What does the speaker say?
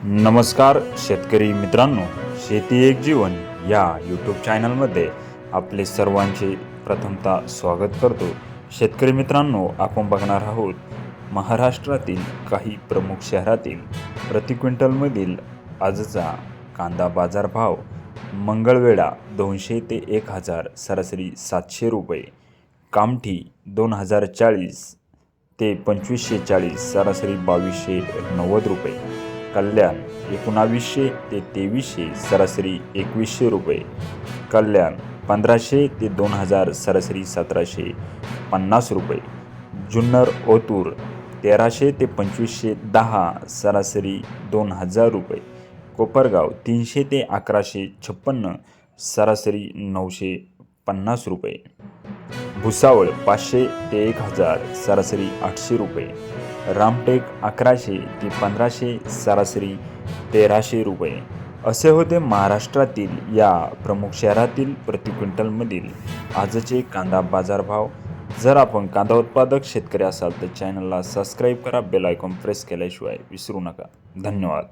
नमस्कार शेतकरी मित्रांनो, शेती एक जीवन या यूट्यूब चॅनलमध्ये आपले सर्वांचे प्रथमतः स्वागत करतो। शेतकरी मित्रांनो, आपण बघणार आहोत महाराष्ट्रातील काही प्रमुख शहरातील प्रति क्विंटलमधील आजचा कांदा बाजारभाव। मंगळवेढा 200 ते 1000 सरासरी 700 रुपये, कामठी 2040 ते 2540 सरासरी 2290 रुपये, कल्याण 1900 ते 2300 सरासरी 2100 रुपये, कल्याण 1500 ते 2000 सरासरी 1750 रुपये, जुन्नर ओतूर 1300 ते 2510 सरासरी 2000 रुपये, कोपरगाव 300 ते 1156 सरासरी 950 रुपये, भुसावळ 500 ते 1000 सरासरी 800 रुपये, रामटेक 1100 ते 1500 सरासरी 1300 रुपये। असे होते महाराष्ट्रातील या प्रमुख शहरातील प्रति क्विंटलमधील आजचे कांदा बाजारभाव। जर आपण कांदा उत्पादक शेतकरी असाल तर चॅनलला सबस्क्राईब करा, बेल आयकॉन प्रेस केल्याशिवाय विसरू नका। धन्यवाद।